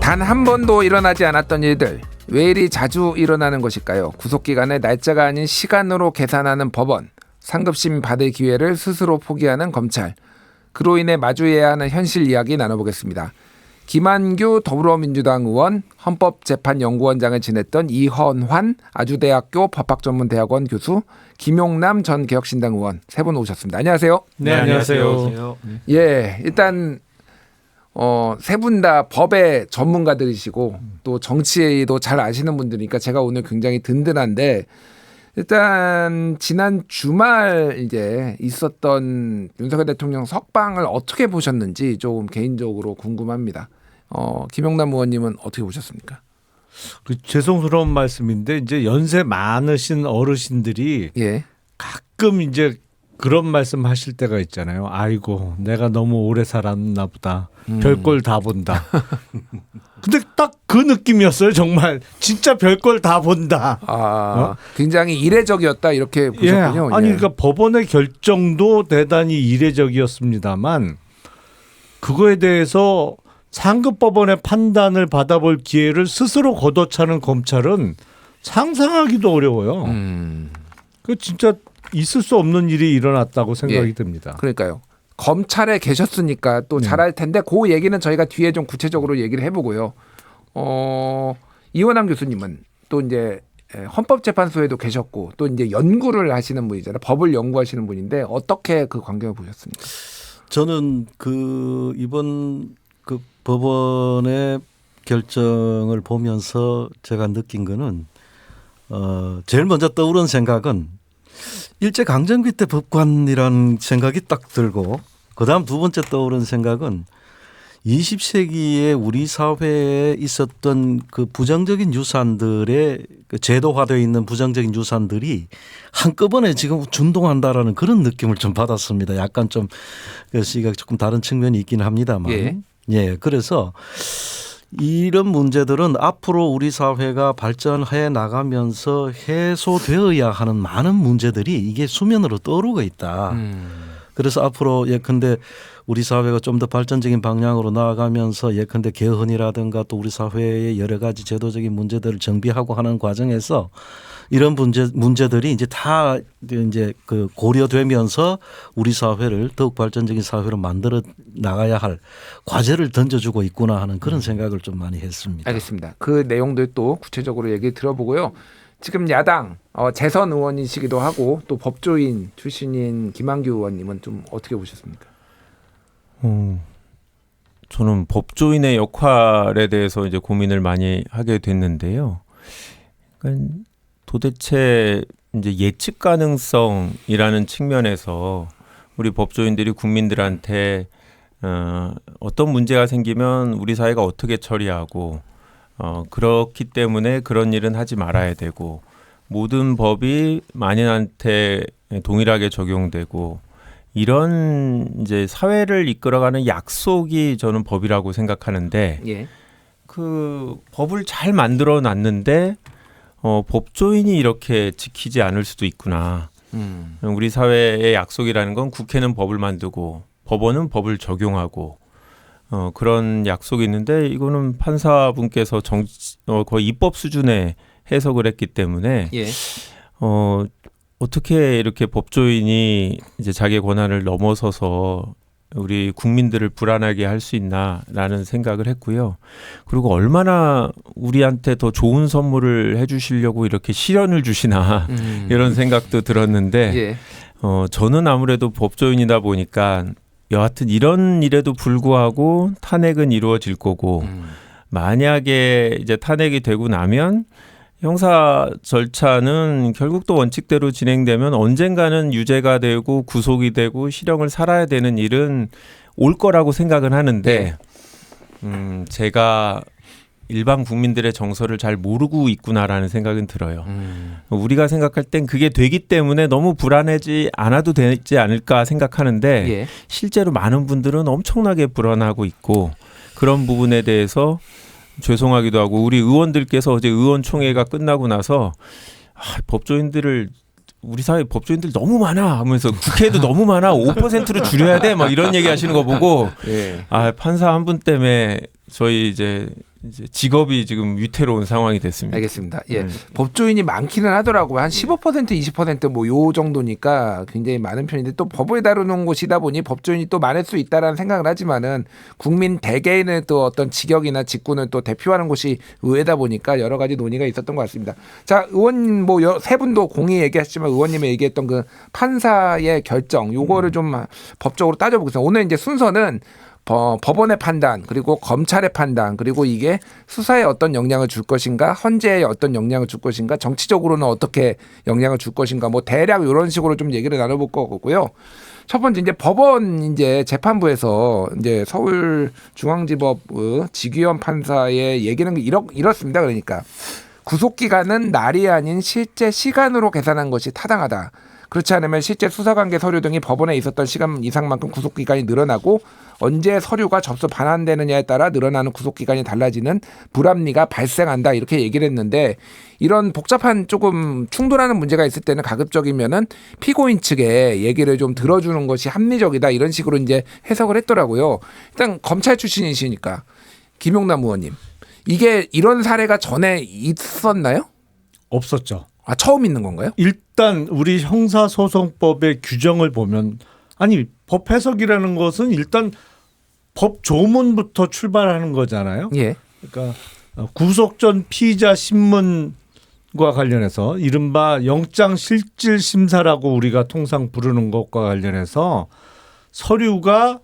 단 한 번도 일어나지 않았던 일들, 왜 이리 자주 일어나는 것일까요? 구속기간을 날짜가 아닌 시간으로 계산하는 법원, 상급심 받을 기회를 스스로 포기하는 검찰, 그로 인해 마주해야 하는 현실 이야기 나눠보겠습니다. 김한규 더불어민주당 의원, 헌법재판연구원장을 지냈던 이헌환 아주대학교 법학전문대학원 교수, 김용남 전 개혁신당 의원 세 분 오셨습니다. 안녕하세요. 네, 안녕하세요. 예, 일단 세 분 다 법의 전문가들이시고 또 정치에도 잘 아시는 분들이니까 제가 오늘 굉장히 든든한데, 일단 지난 주말 이제 있었던 윤석열 대통령 석방을 어떻게 보셨는지 좀 개인적으로 궁금합니다. 김용남 의원님은 어떻게 보셨습니까? 죄송스러운 말씀인데 이제 연세 많으신 어르신들이 예. 가끔 이제 그런 말씀하실 때가 있잖아요. 아이고, 내가 너무 오래 살았나 보다. 별걸 다 본다. 근데 딱 그 느낌이었어요. 정말 진짜 별걸 다 본다. 굉장히 이례적이었다 이렇게 보셨군요. 예. 아니 그러니까 법원의 결정도 대단히 이례적이었습니다만 그거에 대해서 상급 법원의 판단을 받아볼 기회를 스스로 걷어차는 검찰은 상상하기도 어려워요. 그 진짜 있을 수 없는 일이 일어났다고 생각이 듭니다. 그러니까요. 검찰에 계셨으니까 또 잘할 텐데 그 얘기는 저희가 뒤에 좀 구체적으로 얘기를 해보고요. 이원환 교수님은 또 이제 헌법재판소에도 계셨고 또 이제 연구를 하시는 분이잖아요. 법을 연구하시는 분인데 어떻게 그 광경을 보셨습니까? 저는 이번 법원의 결정을 보면서 제가 느낀 거는 제일 먼저 떠오른 생각은 일제강점기 때 법관이라는 생각이 딱 들고, 그다음 두 번째 떠오른 생각은 20세기에 우리 사회에 있었던 그 부정적인 유산들의 제도화되어 있는 부정적인 유산들이 한꺼번에 지금 준동한다라는 그런 느낌을 좀 받았습니다. 약간 좀 그 시각 조금 다른 측면이 있긴 합니다만. 예, 그래서 이런 문제들은 앞으로 우리 사회가 발전해 나가면서 해소되어야 하는 많은 문제들이 이게 수면으로 떠오르고 있다. 그래서 앞으로 예컨대 우리 사회가 좀 더 발전적인 방향으로 나아가면서 예컨대 개헌이라든가 또 우리 사회의 여러 가지 제도적인 문제들을 정비하고 하는 과정에서 이런 문제들이 이제 다 이제 그 고려되면서 우리 사회를 더욱 발전적인 사회로 만들어 나가야 할 과제를 던져주고 있구나 하는 그런 생각을 좀 많이 했습니다. 알겠습니다. 그 내용들 또 구체적으로 얘기 들어보고요. 지금 야당 재선 의원이시기도 하고 또 법조인 출신인 김한규 의원님은 좀 어떻게 보셨습니까? 저는 법조인의 역할에 대해서 이제 고민을 많이 하게 됐는데요. 그러니까 도대체 이제 예측 가능성이라는 측면에서 우리 법조인들이 국민들한테 어떤 문제가 생기면 우리 사회가 어떻게 처리하고 그렇기 때문에 그런 일은 하지 말아야 되고 모든 법이 만인한테 동일하게 적용되고 이런 이제 사회를 이끌어가는 약속이 저는 법이라고 생각하는데 그 법을 잘 만들어 놨는데 법조인이 이렇게 지키지 않을 수도 있구나. 우리 사회의 약속이라는 건 국회는 법을 만들고 법원은 법을 적용하고 그런 약속이 있는데 이거는 판사분께서 거의 입법 수준의 해석을 했기 때문에 어떻게 이렇게 법조인이 이제 자기 권한을 넘어서서 우리 국민들을 불안하게 할 수 있나라는 생각을 했고요. 그리고 얼마나 우리한테 더 좋은 선물을 해주시려고 이렇게 시련을 주시나 이런 생각도 들었는데 저는 아무래도 법조인이다 보니까 여하튼 이런 일에도 불구하고 탄핵은 이루어질 거고 만약에 이제 탄핵이 되고 나면 형사 절차는 결국 또 원칙대로 진행되면 언젠가는 유죄가 되고 구속이 되고 실형을 살아야 되는 일은 올 거라고 생각은 하는데 제가 일반 국민들의 정서를 잘 모르고 있구나라는 생각은 들어요. 우리가 생각할 땐 그게 되기 때문에 너무 불안하지 않아도 되지 않을까 생각하는데 실제로 많은 분들은 엄청나게 불안하고 있고 그런 부분에 대해서 죄송하기도 하고 우리 의원들께서 어제 의원총회가 끝나고 나서 법조인들을 우리 사회 법조인들 너무 많아 하면서 국회에도 너무 많아 5%로 줄여야 돼 막 이런 얘기 하시는 거 보고 판사 한 분 때문에 저희 이제 이제 직업이 지금 위태로운 상황이 됐습니다. 알겠습니다. 예. 네. 법조인이 많기는 하더라고요. 한 15% 20%뭐 요 정도니까 굉장히 많은 편인데 또 법을 다루는 곳이다 보니 법조인이 또 많을 수 있다라는 생각을 하지만은 국민 대개인의 또 어떤 직역이나 직군을 또 대표하는 곳이 의회다 보니까 여러 가지 논의가 있었던 것 같습니다. 자, 의원 뭐 세 분도 공의 얘기하시지만 의원님이 얘기했던 그 판사의 결정 요거를 좀 법적으로 따져보겠습니다. 오늘 이제 순서는 법원의 판단 그리고 검찰의 판단 그리고 이게 수사에 어떤 영향을 줄 것인가 헌재에 어떤 영향을 줄 것인가 정치적으로는 어떻게 영향을 줄 것인가 뭐 대략 이런 식으로 좀 얘기를 나눠볼 거고요. 첫 번째 이제 법원 이제 재판부에서 이제 서울중앙지법 지규현 판사의 얘기는 이렇습니다. 그러니까 구속 기간은 날이 아닌 실제 시간으로 계산한 것이 타당하다. 그렇지 않으면 실제 수사관계 서류 등이 법원에 있었던 시간 이상만큼 구속기간이 늘어나고 언제 서류가 접수 반환되느냐에 따라 늘어나는 구속기간이 달라지는 불합리가 발생한다 이렇게 얘기를 했는데 이런 복잡한 조금 충돌하는 문제가 있을 때는 가급적이면은 피고인 측의 얘기를 좀 들어주는 것이 합리적이다 이런 식으로 이제 해석을 했더라고요. 일단 검찰 출신이시니까 김용남 의원님 이게 이런 사례가 전에 있었나요? 없었죠. 아 처음 있는 건가요? 일단 우리 형사소송법의 규정을 보면 아니 법 해석이라는 것은 일단 법 조문부터 출발하는 거잖아요. 예. 그러니까 구속 전 피의자 신문과 관련해서 이른바 영장실질심사라고 우리가 통상 부르는 것과 관련해서 서류가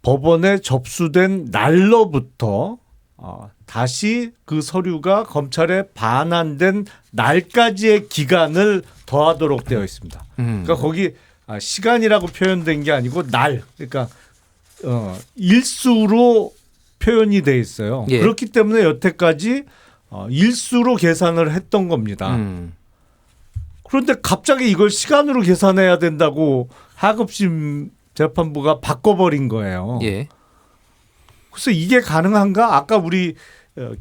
법원에 접수된 날로부터 다시 그 서류가 검찰에 반환된 날까지의 기간을 더하도록 되어 있습니다. 그러니까 거기 시간이라고 표현된 게 아니고 날, 그러니까 일수로 표현이 돼 있어요. 예. 그렇기 때문에 여태까지 일수로 계산을 했던 겁니다. 그런데 갑자기 이걸 시간으로 계산해야 된다고 하급심 재판부가 바꿔버린 거예요. 예. 그래서 이게 가능한가? 아까 우리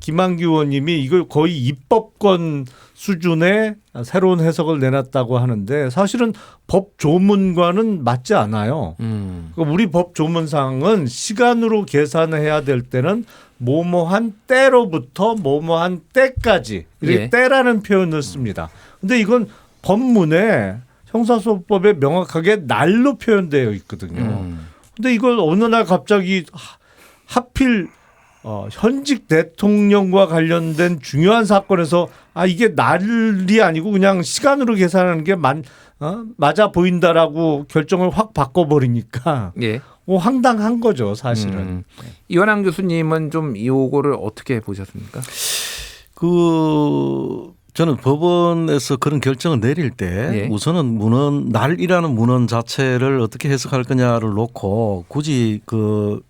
김한규 의원님이 이걸 거의 입법권 수준의 새로운 해석을 내놨다고 하는데 사실은 법 조문과는 맞지 않아요. 그러니까 우리 법 조문상은 시간으로 계산해야 될 때는 뭐뭐한 때로부터 뭐뭐한 때까지 이렇게 예. 때라는 표현을 씁니다. 근데 이건 법문에 형사소송법에 명확하게 날로 표현되어 있거든요. 근데 이걸 어느 날 갑자기 하필 현직 대통령과 관련된 중요한 사건에서 이게 날이 아니고 그냥 시간으로 계산하는 게 맞아 보인다라고 결정을 확 바꿔버리니까 예. 황당한 거죠 사실은. 이완환 교수님은 좀 이거를 어떻게 보셨습니까? 저는 법원에서 그런 결정을 내릴 때 예. 우선은 날이라는 문헌 자체를 어떻게 해석할 거냐를 놓고 굳이 그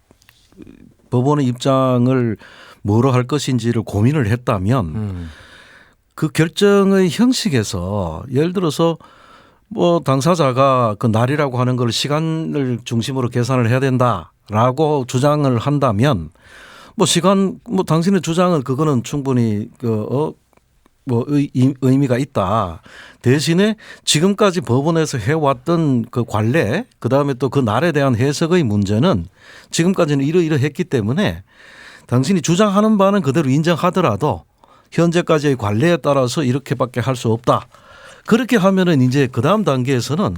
법원의 입장을 뭐로 할 것인지를 고민을 했다면 그 결정의 형식에서 예를 들어서 뭐 당사자가 그 날이라고 하는 걸 시간을 중심으로 계산을 해야 된다라고 주장을 한다면 뭐 시간 뭐 당신의 주장은 그거는 충분히 의미가 있다. 대신에 지금까지 법원에서 해왔던 그 관례, 그 다음에 또 그 날에 대한 해석의 문제는 지금까지는 이러이러했기 때문에 당신이 주장하는 바는 그대로 인정하더라도 현재까지의 관례에 따라서 이렇게밖에 할 수 없다. 그렇게 하면은 이제 그 다음 단계에서는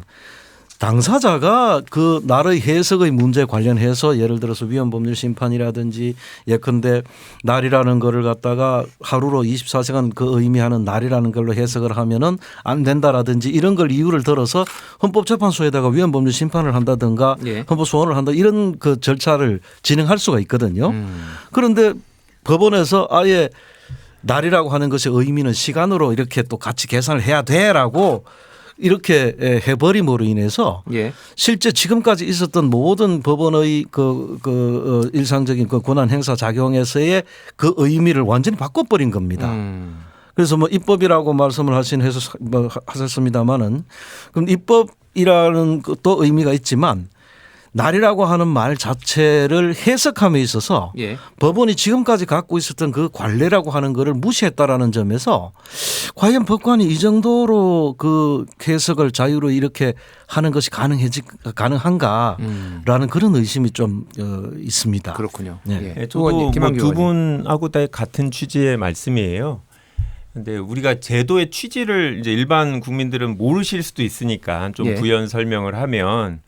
당사자가 그 날의 해석의 문제 관련해서 예를 들어서 위헌법률 심판이라든지 예컨대 날이라는 거를 갖다가 하루로 24시간 그 의미하는 날이라는 걸로 해석을 하면은 안 된다라든지 이런 걸 이유를 들어서 헌법재판소에다가 위헌법률 심판을 한다든가 예. 헌법소원을 한다 이런 그 절차를 진행할 수가 있거든요. 그런데 법원에서 아예 날이라고 하는 것의 의미는 시간으로 이렇게 또 같이 계산을 해야 돼라고 이렇게 해버림으로 인해서 예. 실제 지금까지 있었던 모든 법원의 일상적인 그 권한 행사 작용에서의 그 의미를 완전히 바꿔버린 겁니다. 그래서 뭐 입법이라고 말씀을 하셨습니다마는 그럼 입법이라는 것도 의미가 있지만 날이라고 하는 말 자체를 해석함에 있어서 예. 법원이 지금까지 갖고 있었던 그 관례라고 하는 거를 무시했다라는 점에서 과연 법관이 이 정도로 그 해석을 자유로 이렇게 하는 것이 가능한가라는 그런 의심이 좀 있습니다. 그렇군요. 네. 예. 네, 저도 뭐 김한규 두 의원님. 분하고 다 같은 취지의 말씀이에요. 근데 우리가 제도의 취지를 이제 일반 국민들은 모르실 수도 있으니까 좀 예. 부연 설명을 하면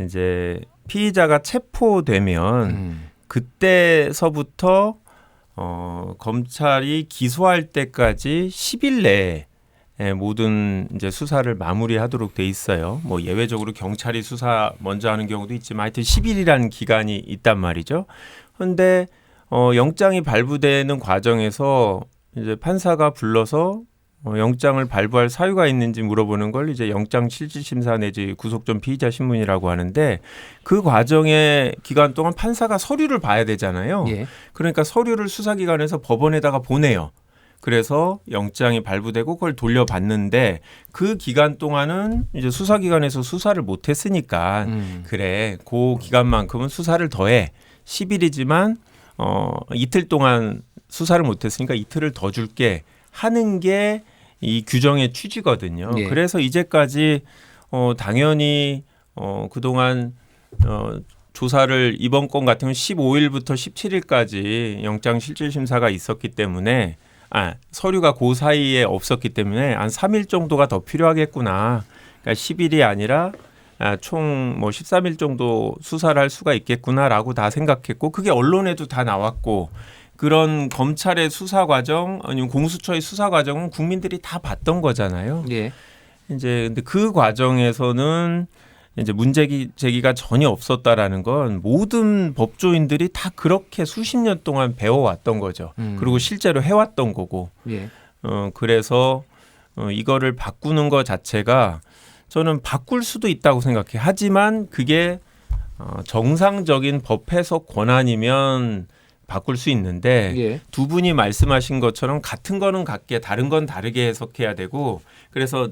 이제 피의자가 체포되면 그때서부터 검찰이 기소할 때까지 10일 내에 모든 이제 수사를 마무리하도록 돼 있어요. 뭐 예외적으로 경찰이 수사 먼저 하는 경우도 있지만 하여튼 10일이라는 기간이 있단 말이죠. 그런데 영장이 발부되는 과정에서 이제 판사가 불러서 영장을 발부할 사유가 있는지 물어보는 걸 이제 영장 실질심사 내지 구속전 피의자 신문이라고 하는데 그 과정의 기간 동안 판사가 서류를 봐야 되잖아요. 예. 그러니까 서류를 수사기관에서 법원에다가 보내요. 그래서 영장이 발부되고 그걸 돌려받는데 그 기간 동안은 이제 수사기관에서 수사를 못했으니까 그래 그 기간만큼은 수사를 더해 10일이지만 이틀 동안 수사를 못했으니까 이틀을 더 줄게 하는 게 이 규정의 취지거든요. 예. 그래서 이제까지 당연히 그동안 조사를 이번 건 같은 경우는 15일부터 17일까지 영장 실질심사가 있었기 때문에 서류가 그 사이에 없었기 때문에 한 3일 정도가 더 필요하겠구나. 그러니까 10일이 아니라 총 뭐 13일 정도 수사를 할 수가 있겠구나라고 다 생각했고 그게 언론에도 다 나왔고 그런 검찰의 수사 과정 아니면 공수처의 수사 과정은 국민들이 다 봤던 거잖아요. 예. 이제 근데 그 과정에서는 이제 문제 제기가 전혀 없었다라는 건 모든 법조인들이 다 그렇게 수십 년 동안 배워왔던 거죠. 그리고 실제로 해왔던 거고. 예. 그래서 이거를 바꾸는 것 자체가 저는 바꿀 수도 있다고 생각해요. 하지만 그게 정상적인 법 해석 권한이면 바꿀 수 있는데 예. 두 분이 말씀하신 것처럼 같은 거는 같게 다른 건 다르게 해석해야 되고 그래서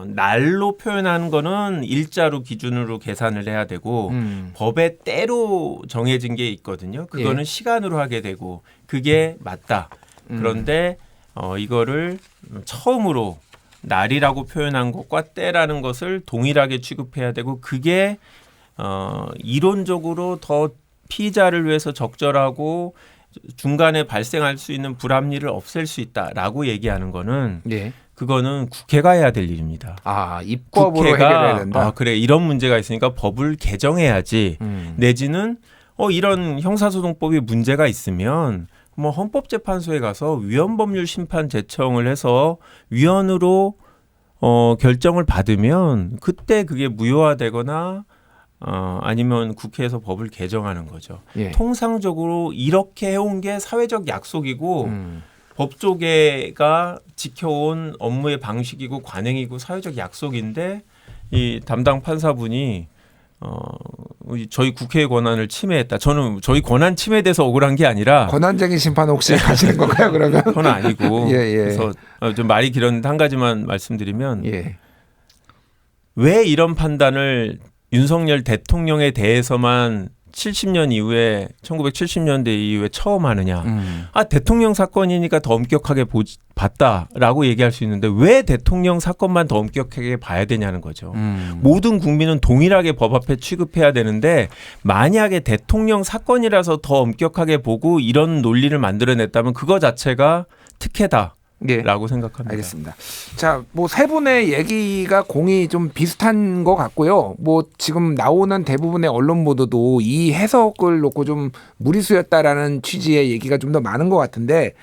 날로 표현하는 거는 일자로 기준으로 계산을 해야 되고 법에 때로 정해진 게 있거든요. 그거는 예. 시간으로 하게 되고 그게 맞다. 그런데 이거를 처음으로 날이라고 표현한 것과 때라는 것을 동일하게 취급해야 되고 그게 이론적으로 더 피의자를 위해서 적절하고 중간에 발생할 수 있는 불합리를 없앨 수 있다라고 얘기하는 거는 예. 그거는 국회가 해야 될 일입니다. 입법으로 해결해야 된다. 그래 이런 문제가 있으니까 법을 개정해야지 내지는 이런 형사소송법이 문제가 있으면 뭐 헌법재판소에 가서 위헌법률 심판 제청을 해서 위헌으로 결정을 받으면 그때 그게 무효화되거나 아니면 국회에서 법을 개정하는 거죠. 예. 통상적으로 이렇게 해온 게 사회적 약속이고 법조계가 지켜온 업무의 방식이고 관행이고 사회적 약속인데 이 담당 판사분이 저희 국회의 권한을 침해했다. 저는 저희 권한 침해돼서 억울한 게 아니라 권한쟁의 심판 혹시 가시는 건가요? 그러면? 그건 아니고 예, 예. 그래서 좀 말이 길었는데 한 가지만 말씀드리면 예. 왜 이런 판단을 윤석열 대통령에 대해서만 70년 이후에 1970년대 이후에 처음 하느냐. 대통령 사건이니까 더 엄격하게 봤다라고 얘기할 수 있는데 왜 대통령 사건만 더 엄격하게 봐야 되냐는 거죠. 모든 국민은 동일하게 법 앞에 취급해야 되는데 만약에 대통령 사건이라서 더 엄격하게 보고 이런 논리를 만들어냈다면 그거 자체가 특혜다. 예. 라고 생각합니다. 알겠습니다. 자, 뭐 세 분의 얘기가 공이 좀 비슷한 것 같고요. 뭐 지금 나오는 대부분의 언론 보도도 이 해석을 놓고 좀 무리수였다라는 취지의 얘기가 좀 더 많은 것 같은데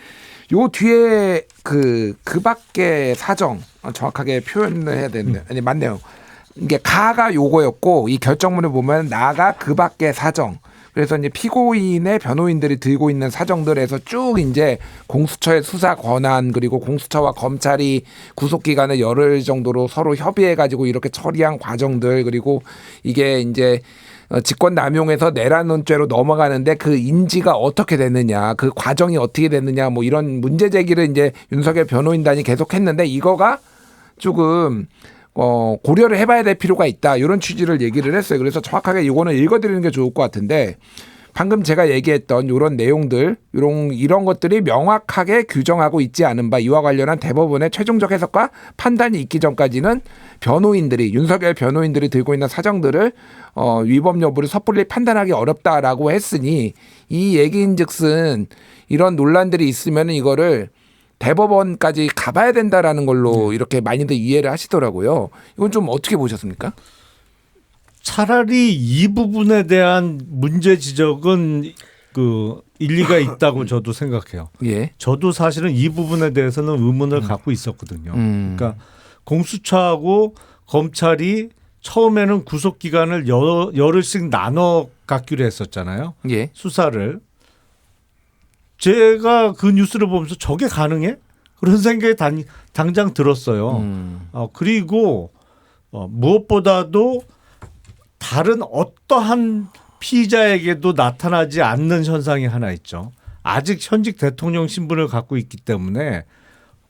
요 뒤에 그 밖의 사정 정확하게 표현을 해야 되는데 아니 맞네요. 이게 가가 요거였고 이 결정문을 보면 나가 그 밖의 사정. 그래서 이제 피고인의 변호인들이 들고 있는 사정들에서 쭉 이제 공수처의 수사 권한 그리고 공수처와 검찰이 구속기간을 열흘 정도로 서로 협의해가지고 이렇게 처리한 과정들 그리고 이게 이제 직권 남용에서 내라는 죄로 넘어가는데 그 인지가 어떻게 됐느냐 그 과정이 어떻게 됐느냐 뭐 이런 문제 제기를 이제 윤석열 변호인단이 계속했는데 이거가 조금 고려를 해봐야 될 필요가 있다 이런 취지를 얘기를 했어요. 그래서 정확하게 이거는 읽어드리는 게 좋을 것 같은데 방금 제가 얘기했던 이런 내용들 이런 것들이 명확하게 규정하고 있지 않은 바 이와 관련한 대법원의 최종적 해석과 판단이 있기 전까지는 윤석열 변호인들이 들고 있는 사정들을 위법 여부를 섣불리 판단하기 어렵다라고 했으니 이 얘기인즉슨 이런 논란들이 있으면 이거를 대법원까지 가봐야 된다라는 걸로 이렇게 많이들 이해를 하시더라고요. 이건 좀 어떻게 보셨습니까? 차라리 이 부분에 대한 문제 지적은 그 일리가 있다고 저도 생각해요. 예. 저도 사실은 이 부분에 대해서는 의문을 갖고 있었거든요. 그러니까 공수처하고 검찰이 처음에는 구속 기간을 열흘씩 나눠 갖기로 했었잖아요. 예. 수사를. 제가 그 뉴스를 보면서 저게 가능해? 그런 생각이 당장 들었어요. 그리고 무엇보다도 다른 어떠한 피의자에게도 나타나지 않는 현상이 하나 있죠. 아직 현직 대통령 신분을 갖고 있기 때문에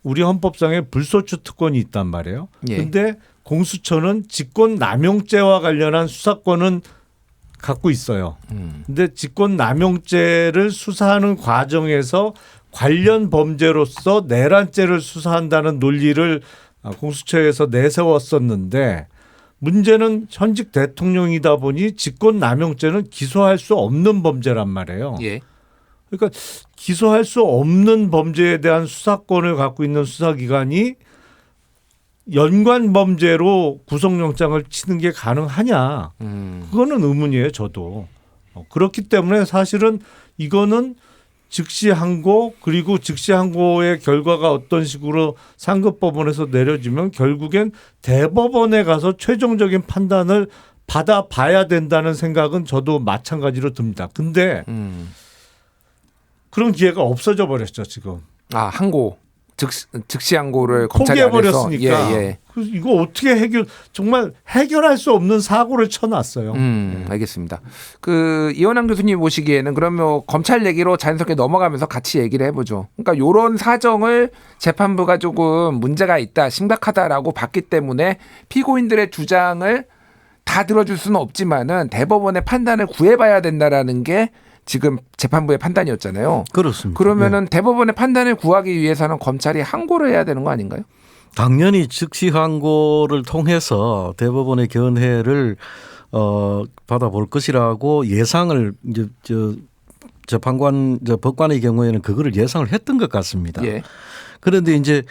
우리 헌법상에 불소추 특권이 있단 말이에요. 그런데 예. 공수처는 직권남용죄와 관련한 수사권은 갖고 있어요. 근데 직권남용죄를 수사하는 과정에서 관련 범죄로서 내란죄를 수사한다는 논리를 공수처에서 내세웠었는데 문제는 현직 대통령이다 보니 직권남용죄는 기소할 수 없는 범죄란 말이에요. 예. 그러니까 기소할 수 없는 범죄에 대한 수사권을 갖고 있는 수사기관이 연관 범죄로 구속영장을 치는 게 가능하냐? 그거는 의문이에요, 저도. 그렇기 때문에 사실은 이거는 즉시 항고 그리고 즉시 항고의 결과가 어떤 식으로 상급법원에서 내려지면 결국엔 대법원에 가서 최종적인 판단을 받아봐야 된다는 생각은 저도 마찬가지로 듭니다. 근데 그런 기회가 없어져 버렸죠, 지금. 항고. 즉시 항고를 검찰이 안 해서. 포기해버렸으니까. 예. 그래서 이거 어떻게 정말 해결할 수 없는 사고를 쳐놨어요. 알겠습니다. 이원환 교수님 보시기에는 그러면 검찰 얘기로 자연스럽게 넘어가면서 같이 얘기를 해보죠. 그러니까 이런 사정을 재판부가 조금 문제가 있다, 심각하다라고 봤기 때문에 피고인들의 주장을 다 들어줄 수는 없지만은 대법원의 판단을 구해봐야 된다라는 게 지금 재판부의 판단이었잖아요. 그렇습니다. 그러면은 대법원의 판단을 구하기 위해서는 검찰이 항고를 해야 되는 거 아닌가요? 당연히 즉시 항고를 통해서 대법원의 견해를 받아볼 것이라고 예상을 이제 법관의 경우에는 그거를 예상을 했던 것 같습니다. 예. 그런데 이제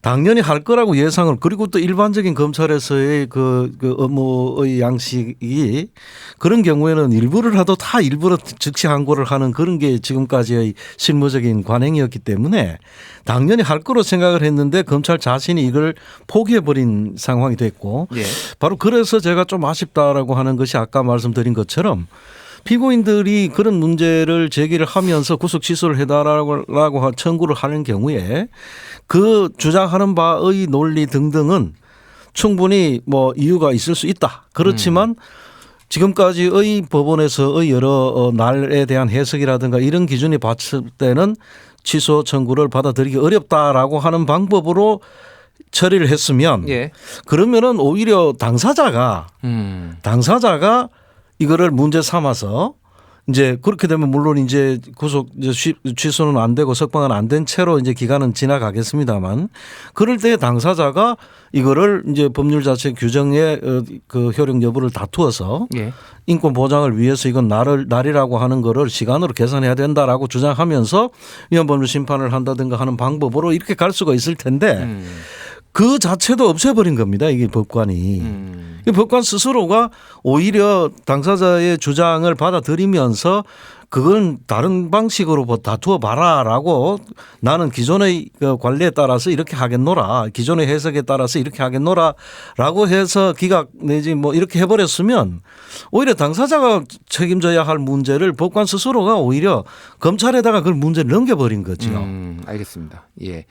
당연히 할 거라고 예상을 그리고 또 일반적인 검찰에서의 그 업무의 양식이 그런 경우에는 일부러라도 다 일부러 즉시 항고를 하는 그런 게 지금까지의 실무적인 관행이었기 때문에 당연히 할 거로 생각을 했는데 검찰 자신이 이걸 포기해버린 상황이 됐고 예. 바로 그래서 제가 좀 아쉽다라고 하는 것이 아까 말씀드린 것처럼 피고인들이 그런 문제를 제기를 하면서 구속 취소를 해달라고 청구를 하는 경우에 그 주장하는 바의 논리 등등은 충분히 뭐 이유가 있을 수 있다. 그렇지만 지금까지의 법원에서의 여러 날에 대한 해석이라든가 이런 기준이 봤을 때는 취소 청구를 받아들이기 어렵다라고 하는 방법으로 처리를 했으면 예. 그러면은 오히려 당사자가 이거를 문제 삼아서 이제 그렇게 되면 물론 이제 구속 취소는 안 되고 석방은 안 된 채로 이제 기간은 지나가겠습니다만 그럴 때 당사자가 이거를 이제 법률 자체 규정의 그 효력 여부를 다투어서 예. 인권 보장을 위해서 이건 날이라고 하는 거를 시간으로 계산해야 된다라고 주장하면서 위헌법률 심판을 한다든가 하는 방법으로 이렇게 갈 수가 있을 텐데 그 자체도 없애버린 겁니다. 이게 법관이. 법관 스스로가 오히려 당사자의 주장을 받아들이면서 그건 다른 방식으로 다투어 봐라라고 나는 기존의 관리에 따라서 이렇게 하겠노라. 기존의 해석에 따라서 이렇게 하겠노라라고 해서 기각 내지 뭐 이렇게 해버렸으면 오히려 당사자가 책임져야 할 문제를 법관 스스로가 오히려 검찰에다가 그걸 문제를 넘겨버린 거죠. 알겠습니다. 예.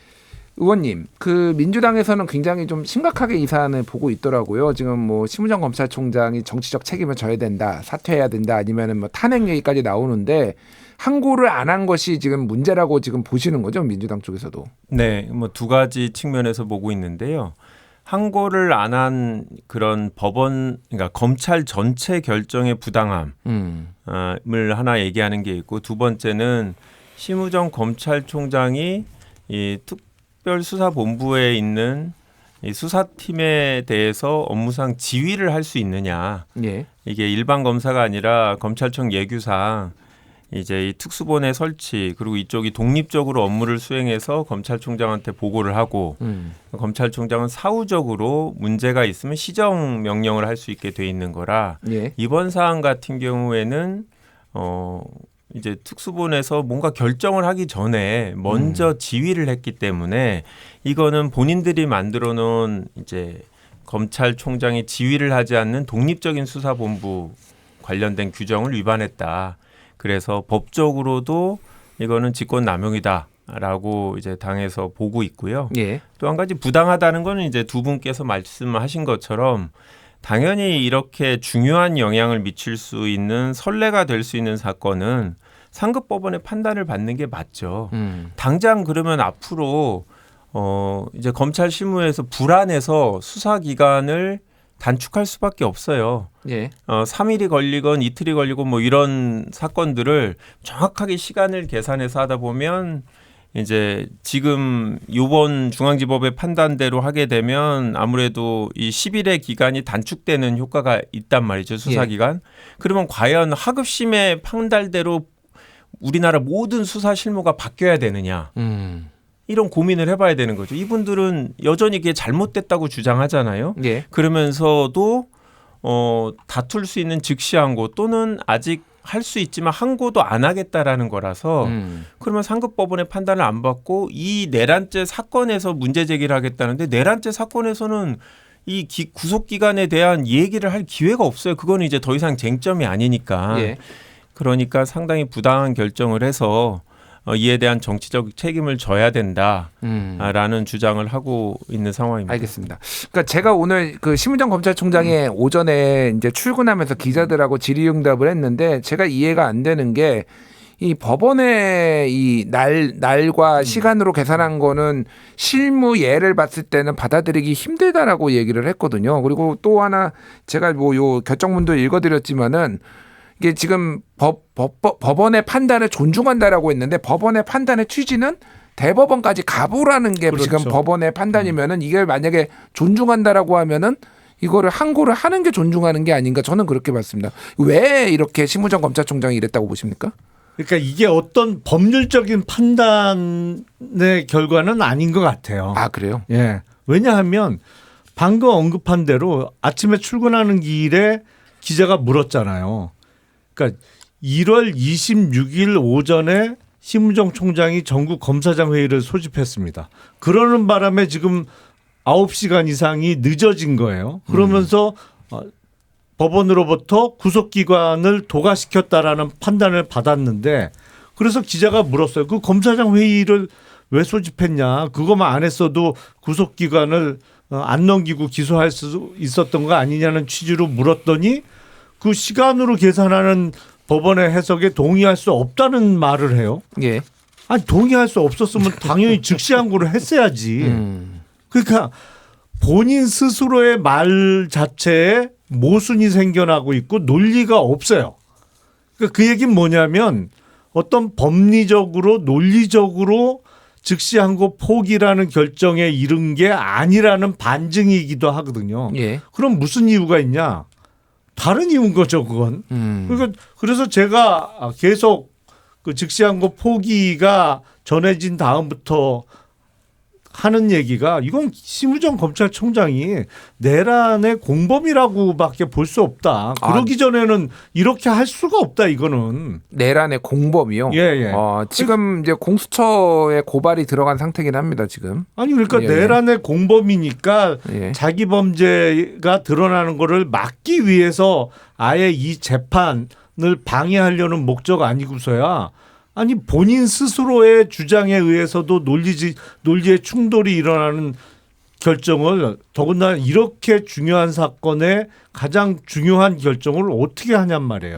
의원님, 민주당에서는 굉장히 좀 심각하게 이 사안을 보고 있더라고요. 지금 뭐 심우정 검찰총장이 정치적 책임을 져야 된다, 사퇴해야 된다, 아니면은 뭐 탄핵 얘기까지 나오는데 항고를 안 한 것이 지금 문제라고 지금 보시는 거죠, 민주당 쪽에서도? 네, 뭐 두 가지 측면에서 보고 있는데요. 항고를 안 한 그런 법원, 그러니까 검찰 전체 결정의 부당함을 하나 얘기하는 게 있고, 두 번째는 심우정 검찰총장이 이 특별수사본부에 있는 이 수사팀에 대해서 업무상 지휘를 할 수 있느냐. 예. 이게 일반 검사가 아니라 검찰청 예규상 이제 이 특수본의 설치, 그리고 이쪽이 독립적으로 업무를 수행해서 검찰총장한테 보고를 하고 검찰총장은 사후적으로 문제가 있으면 시정 명령을 할 수 있게 돼 있는 거라, 예. 이번 사안 같은 경우에는 이제 특수본에서 뭔가 결정을 하기 전에 먼저 지휘를 했기 때문에 이거는 본인들이 만들어 놓은 이제 검찰총장이 지휘를 하지 않는 독립적인 수사본부 관련된 규정을 위반했다. 그래서 법적으로도 이거는 직권남용이다라고 이제 당에서 보고 있고요. 예. 또 한 가지 부당하다는 거는 이제 두 분께서 말씀하신 것처럼 당연히 이렇게 중요한 영향을 미칠 수 있는 선례가 될 수 있는 사건은 상급 법원의 판단을 받는 게 맞죠. 당장 그러면 앞으로 이제 검찰 실무에서 불안해서 수사 기간을 단축할 수밖에 없어요. 예. 3일이 걸리건 이틀이 걸리고 뭐 이런 사건들을 정확하게 시간을 계산해서 하다 보면 이제 지금 이번 중앙지법의 판단대로 하게 되면 아무래도 이 10일의 기간이 단축되는 효과가 있단 말이죠. 수사 기간. 그러면 과연 하급심의 판단대로 우리나라 모든 수사 실무가 바뀌어야 되느냐. 이런 고민을 해봐야 되는 거죠. 이분들은 여전히 그게 잘못됐다고 주장하잖아요. 예. 그러면서도 다툴 수 있는 즉시 항고 또는 아직 할 수 있지만 항고도 안 하겠다라는 거라서 그러면 상급법원의 판단을 안 받고 이 내란죄 사건에서 문제 제기를 하겠다는데, 내란죄 사건에서는 이 구속기간에 대한 얘기를 할 기회가 없어요. 그거는 이제 더 이상 쟁점이 아니니까. 예. 그러니까 상당히 부당한 결정을 해서 이에 대한 정치적 책임을 져야 된다라는 주장을 하고 있는 상황입니다. 알겠습니다. 그러니까 제가 오늘 그 심우정 검찰총장이 오전에 이제 출근하면서 기자들하고 질의응답을 했는데 제가 이해가 안 되는 게, 이 법원의 이 날과 시간으로 계산한 거는 실무 예를 봤을 때는 받아들이기 힘들다라고 얘기를 했거든요. 그리고 또 하나 제가 뭐 요 결정문도 읽어드렸지만은 이게 지금 법원의 판단을 존중한다라고 했는데, 법원의 판단의 취지는 대법원까지 가보라는 게 그렇죠. 지금 법원의 판단이면은, 이게 만약에 존중한다라고 하면은 이거를 항고를 하는 게 존중하는 게 아닌가, 저는 그렇게 봤습니다. 왜 이렇게 심우정 검찰총장이 이랬다고 보십니까? 그러니까 이게 어떤 법률적인 판단의 결과는 아닌 것 같아요. 아, 그래요? 예. 왜냐하면 방금 언급한 대로 아침에 출근하는 길에 기자가 물었잖아요. 그러니까 1월 26일 오전에 심우정 총장이 전국 검사장 회의를 소집했습니다. 그러는 바람에 지금 9시간 이상이 늦어진 거예요. 그러면서 법원으로부터 구속기관을 도과시켰다라는 판단을 받았는데, 그래서 기자가 물었어요. 그 검사장 회의를 왜 소집했냐. 그것만 안 했어도 구속기관을 안 넘기고 기소할 수 있었던 거 아니냐는 취지로 물었더니, 그 시간으로 계산하는 법원의 해석에 동의할 수 없다는 말을 해요. 예. 아니, 동의할 수 없었으면 당연히 즉시 항고를 했어야지. 그러니까 본인 스스로의 말 자체에 모순이 생겨나고 있고 논리가 없어요. 그러니까 그 얘기는 뭐냐면, 어떤 법리적으로 논리적으로 즉시 항고 포기라는 결정에 이른 게 아니라는 반증이기도 하거든요. 예. 그럼 무슨 이유가 있냐? 다른 이유인 거죠, 그건. 그러니까 그래서 제가 계속 그 즉시 항고 포기가 전해진 다음부터 하는 얘기가, 이건 심우정 검찰총장이 내란의 공범이라고밖에 볼 수 없다. 그러기 전에는 이렇게 할 수가 없다, 이거는. 내란의 공범이요? 예, 예. 지금 이제 공수처에 고발이 들어간 상태긴 합니다, 지금. 아니, 그러니까 예, 내란의 공범이니까 예. 자기 범죄가 드러나는 거를 막기 위해서 아예 이 재판을 방해하려는 목적 아니고서야, 아니 본인 스스로의 주장에 의해서도 논리의 충돌이 일어나는 결정을, 더군다나 이렇게 중요한 사건의 가장 중요한 결정을 어떻게 하냔 말이에요.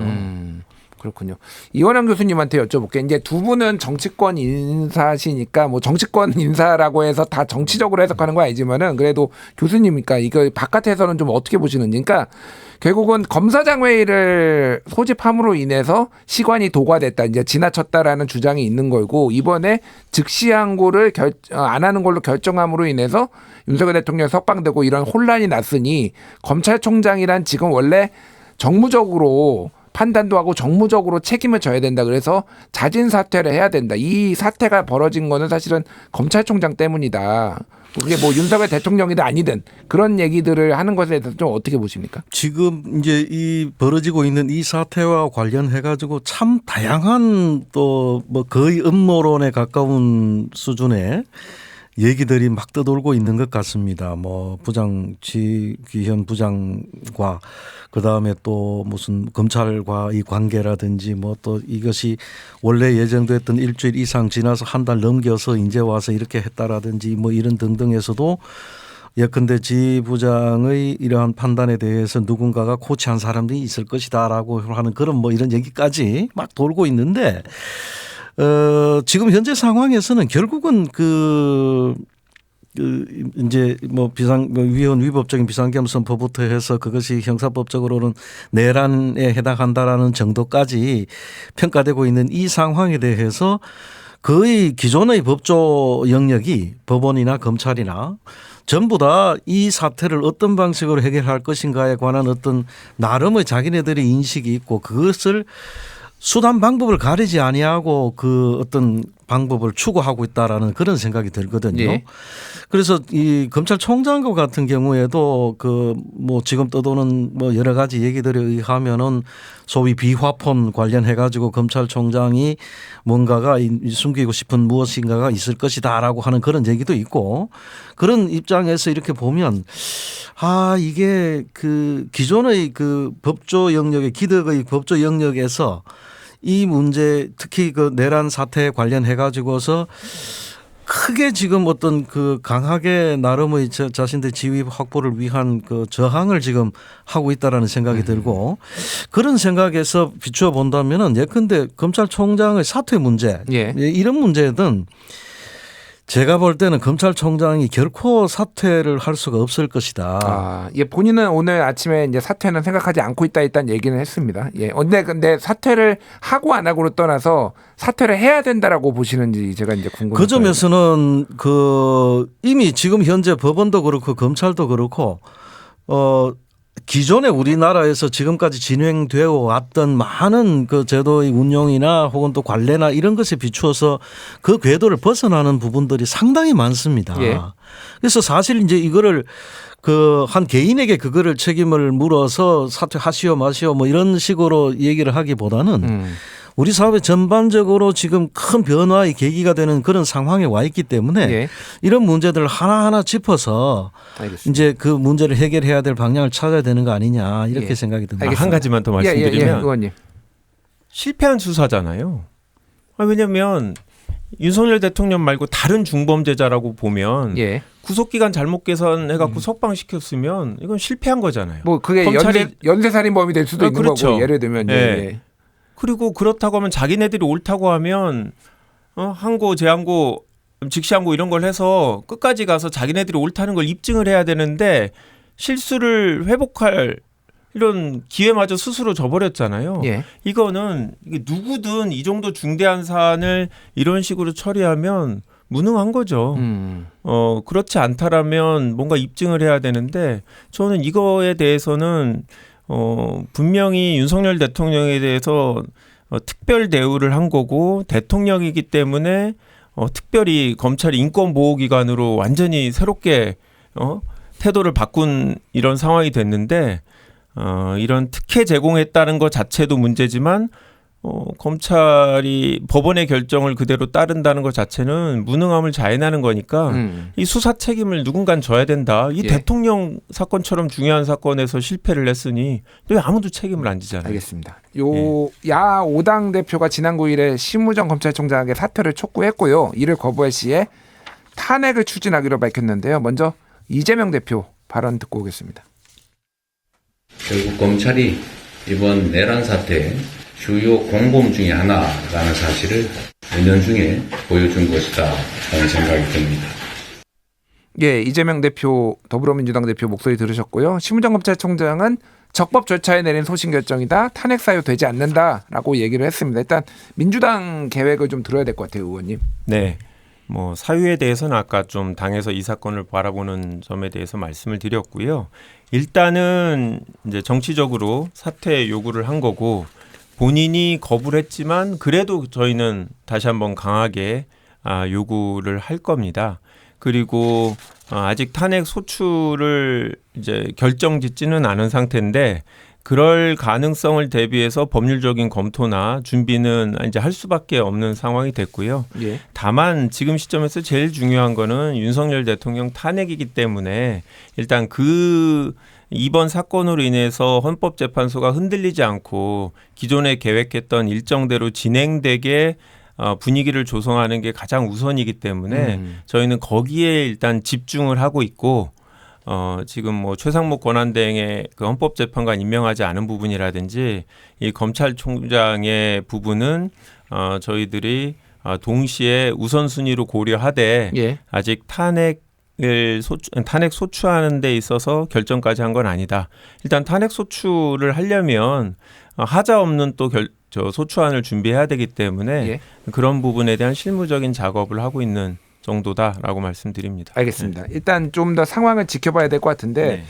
그렇군요. 이원환 교수님한테 여쭤볼게. 이제 두 분은 정치권 인사시니까 뭐 정치권 인사라고 해서 다 정치적으로 해석하는 거 아니지만은 그래도 교수님이니까 이거 바깥에서는 좀 어떻게 보시는지. 그러니까 결국은 검사장 회의를 소집함으로 인해서 시관이 도과됐다, 이제 지나쳤다라는 주장이 있는 거고, 이번에 즉시항고를 안 하는 걸로 결정함으로 인해서 윤석열 대통령이 석방되고 이런 혼란이 났으니 검찰총장이란 지금 원래 정무적으로 판단도 하고 정무적으로 책임을 져야 된다. 그래서 자진 사퇴를 해야 된다. 이 사태가 벌어진 거는 사실은 검찰총장 때문이다. 그게 뭐 윤석열 대통령이든 아니든 그런 얘기들을 하는 것에 대해서 좀 어떻게 보십니까? 지금 이제 이 벌어지고 있는 이 사태와 관련해 가지고 참 다양한 또 뭐 거의 음모론에 가까운 수준의 얘기들이 막 떠돌고 있는 것 같습니다. 뭐 지기현 부장과 그다음에 또 무슨 검찰과 이 관계라든지 뭐 또 이것이 원래 예정됐던 일주일 이상 지나서 한 달 넘겨서 이제 와서 이렇게 했다라든지 뭐 이런 등등에서도 예컨대 지 부장의 이러한 판단에 대해서 누군가가 코치한 사람들이 있을 것이다라고 하는 그런 뭐 이런 얘기까지 막 돌고 있는데 지금 현재 상황에서는 결국은 이제 뭐 위헌 위법적인 비상계엄선포부터 해서 그것이 형사법적으로는 내란에 해당한다라는 정도까지 평가되고 있는 이 상황에 대해서 거의 기존의 법조 영역이 법원이나 검찰이나 전부 다 이 사태를 어떤 방식으로 해결할 것인가에 관한 어떤 나름의 자기네들의 인식이 있고 그것을 수단 방법을 가리지 아니하고 그 어떤 방법을 추구하고 있다라는 그런 생각이 들거든요. 예. 그래서 이 검찰총장 같은 경우에도 그 뭐 지금 떠도는 뭐 여러 가지 얘기들에 의하면은 소위 비화폰 관련해 가지고 검찰총장이 뭔가가 숨기고 싶은 무엇인가가 있을 것이다라고 하는 그런 얘기도 있고 그런 입장에서 이렇게 보면 이게 그 기존의 그 법조 영역의 기득의 법조 영역에서 이 문제 특히 그 내란 사태에 관련해 가지고서 크게 지금 어떤 그 강하게 나름의 자신들 지위 확보를 위한 그 저항을 지금 하고 있다라는 생각이 들고 그런 생각에서 비추어 본다면은 예컨대 검찰총장의 사퇴 문제 이런 문제든 제가 볼 때는 검찰총장이 결코 사퇴를 할 수가 없을 것이다. 본인은 오늘 아침에 이제 사퇴는 생각하지 않고 있다 일단 얘기는 했습니다. 근데 사퇴를 하고 안 하고로 떠나서 사퇴를 해야 된다라고 보시는지 제가 이제 궁금해요. 그 점에서는 이미 지금 현재 법원도 그렇고 검찰도 그렇고 기존에 우리나라에서 지금까지 진행되어 왔던 많은 그 제도의 운용이나 혹은 또 관례나 이런 것에 비추어서 그 궤도를 벗어나는 부분들이 상당히 많습니다. 예. 그래서 사실 이제 이거를 한 개인에게 그거를 책임을 물어서 사퇴하시오 마시오 뭐 이런 식으로 얘기를 하기보다는 우리 사회 전반적으로 지금 큰 변화의 계기가 되는 그런 상황에 와 있기 때문에 이런 문제들을 하나하나 짚어서 알겠습니다. 이제 그 문제를 해결해야 될 방향을 찾아야 되는 거 아니냐 이렇게 생각이 듭니다. 알겠습니다. 한 가지만 더 말씀드리면 의원님. 실패한 수사잖아요. 왜냐하면 윤석열 대통령 말고 다른 중범죄자라고 보면 구속기간 잘못 계산해갖고 석방시켰으면 이건 실패한 거잖아요. 뭐 그게 연쇄살인범이 될 수도 있는 그렇죠. 거고 예를 들면 그리고 그렇다고 하면 자기네들이 옳다고 하면 항고, 재항고, 즉시항고 이런 걸 해서 끝까지 가서 자기네들이 옳다는 걸 입증을 해야 되는데 실수를 회복할 이런 기회마저 스스로 저버렸잖아요. 이거는 누구든 이 정도 중대한 사안을 이런 식으로 처리하면 무능한 거죠. 그렇지 않다라면 뭔가 입증을 해야 되는데 저는 이거에 대해서는 분명히 윤석열 대통령에 대해서 특별 대우를 한 거고 대통령이기 때문에 특별히 검찰이 인권보호기관으로 완전히 새롭게 태도를 바꾼 이런 상황이 됐는데 이런 특혜 제공했다는 것 자체도 문제지만 검찰이 법원의 결정을 그대로 따른다는 것 자체는 무능함을 자인하는 거니까 이 수사 책임을 누군가 져야 된다. 이 대통령 사건처럼 중요한 사건에서 실패를 했으니 왜 아무도 책임을 안 지잖아요. 알겠습니다. 야 5당 대표가 지난 9일에 심우정 검찰총장에게 사퇴를 촉구했고요. 이를 거부할 시에 탄핵을 추진하기로 밝혔는데요. 먼저 이재명 대표 발언 듣고 오겠습니다. 결국 검찰이 이번 내란 사태에 주요 공범 중에 하나라는 사실을 은연중에 보여준 것이다 하는 생각이 듭니다. 예, 이재명 대표, 더불어민주당 대표 목소리 들으셨고요. 심우정 검찰총장은 적법 절차에 내린 소신 결정이다. 탄핵 사유 되지 않는다라고 얘기를 했습니다. 일단 민주당 계획을 좀 들어야 될 것 같아요, 의원님. 네. 뭐 사유에 대해서는 아까 좀 당에서 이 사건을 바라보는 점에 대해서 말씀을 드렸고요. 일단은 이제 정치적으로 사퇴 요구를 한 거고 본인이 거부를 했지만 그래도 저희는 다시 한번 강하게 요구를 할 겁니다. 그리고 아직 탄핵 소추를 이제 결정짓지는 않은 상태인데 그럴 가능성을 대비해서 법률적인 검토나 준비는 이제 할 수밖에 없는 상황이 됐고요. 예. 다만 지금 시점에서 제일 중요한 거는 윤석열 대통령 탄핵이기 때문에 일단 이번 사건으로 인해서 헌법재판소가 흔들리지 않고 기존에 계획했던 일정대로 진행되게 분위기를 조성하는 게 가장 우선이기 때문에 저희는 거기에 일단 집중을 하고 있고 지금 뭐 최상목 권한대행의 그 헌법재판관 임명하지 않은 부분이라든지 이 검찰총장의 부분은 저희들이 동시에 우선순위로 고려하되 예. 아직 탄핵 소추하는 데 있어서 결정까지 한 건 아니다. 일단 탄핵 소추를 하려면 하자 없는 또 소추안을 준비해야 되기 때문에 예. 그런 부분에 대한 실무적인 작업을 하고 있는 정도다라고 말씀드립니다. 알겠습니다. 일단 좀 더 상황을 지켜봐야 될 것 같은데 네.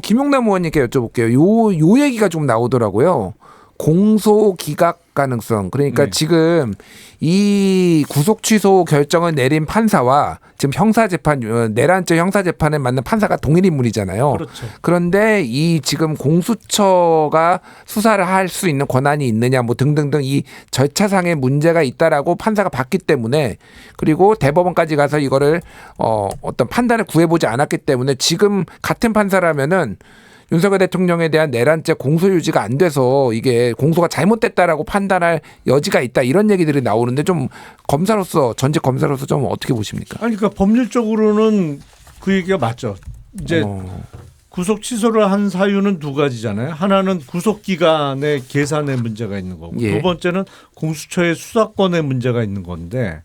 김용남 의원님께 여쭤볼게요. 요 얘기가 좀 나오더라고요. 공소 기각 가능성. 그러니까 지금 이 구속 취소 결정을 내린 판사와 지금 형사재판 내란죄 형사재판에 맞는 판사가 동일 인물이잖아요. 그렇죠. 그런데 이 지금 공수처가 수사를 할 수 있는 권한이 있느냐 뭐 등등등 이 절차상의 문제가 있다라고 판사가 봤기 때문에 그리고 대법원까지 가서 이거를 어떤 판단을 구해보지 않았기 때문에 지금 같은 판사라면은 윤석열 대통령에 대한 내란죄 공소 유지가 안 돼서 이게 공소가 잘못됐다라고 판단할 여지가 있다 이런 얘기들이 나오는데 좀 검사로서 전직 검사로서 좀 어떻게 보십니까? 아니 그러니까 법률적으로는 그 얘기가 맞죠. 이제 구속 취소를 한 사유는 두 가지잖아요. 하나는 구속 기간의 계산에 문제가 있는 거고 예. 두 번째는 공수처의 수사권에 문제가 있는 건데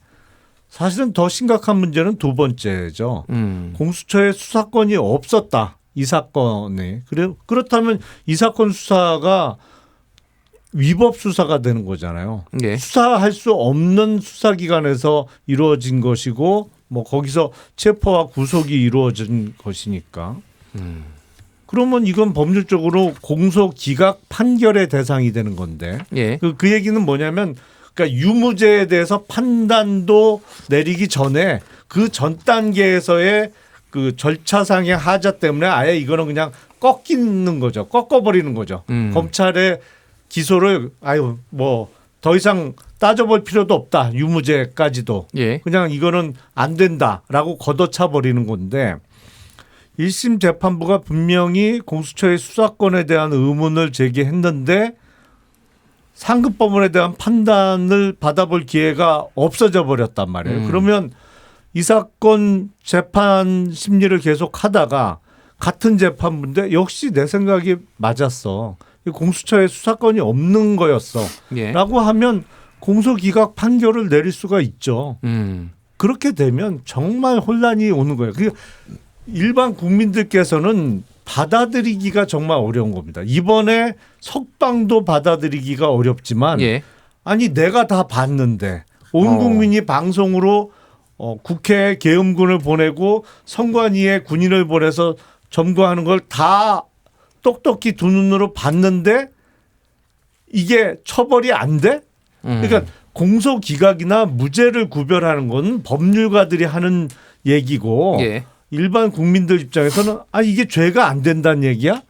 사실은 더 심각한 문제는 두 번째죠. 공수처의 수사권이 없었다. 이 사건에 그렇다면 이 사건 수사가 위법 수사가 되는 거잖아요. 예. 수사할 수 없는 수사기관에서 이루어진 것이고 뭐 거기서 체포와 구속이 이루어진 것이니까. 그러면 이건 법률적으로 공소 기각 판결의 대상이 되는 건데 예. 그 얘기는 뭐냐면 그러니까 유무죄에 대해서 판단도 내리기 전에 그 전 단계에서의 그 절차상의 하자 때문에 아예 이거는 그냥 꺾이는 거죠. 꺾어버리는 거죠. 검찰의 기소를 뭐 더 이상 따져볼 필요도 없다. 유무죄까지도. 예. 그냥 이거는 안 된다라고 걷어차 버리는 건데 1심 재판부가 분명히 공수처의 수사권에 대한 의문을 제기했는데 상급법원에 대한 판단을 받아볼 기회가 없어져 버렸단 말이에요. 그러면 이 사건 재판 심리를 계속 하다가 같은 재판부인데 역시 내 생각이 맞았어. 공수처에 수사권이 없는 거였어. 예. 라고 하면 공소기각 판결을 내릴 수가 있죠. 그렇게 되면 정말 혼란이 오는 거예요. 일반 국민들께서는 받아들이기가 정말 어려운 겁니다. 이번에 석방도 받아들이기가 어렵지만 예. 아니 내가 다 봤는데 온 국민이 방송으로 국회에 계엄군을 보내고 선관위에 군인을 보내서 점거하는 걸 다 똑똑히 두 눈으로 봤는데 이게 처벌이 안 돼? 그러니까 공소기각이나 무죄를 구별하는 건 법률가들이 하는 얘기고 예. 일반 국민들 입장에서는 이게 죄가 안 된다는 얘기야?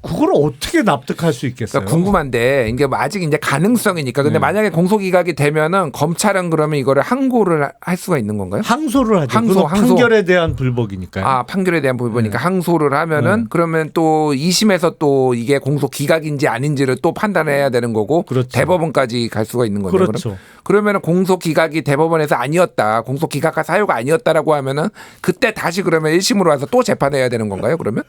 그걸 어떻게 납득할 수 있겠어요? 그러니까 궁금한데 이게 뭐 아직 이제 가능성이니까 근데 만약에 공소기각이 되면은 검찰은 그러면 이거를 항고를 할 수가 있는 건가요? 항소를 하죠. 항소. 판결에 대한 불복이니까요. 판결에 대한 부분이니까 항소를 하면은 그러면 또 2심에서 또 이게 공소기각인지 아닌지를 또 판단해야 되는 거고 그렇죠. 대법원까지 갈 수가 있는 거죠. 그렇죠. 그러면은 공소기각이 대법원에서 아니었다. 공소기각과 사유가 아니었다라고 하면은 그때 다시 그러면 1심으로 와서 또 재판해야 되는 건가요? 그러면?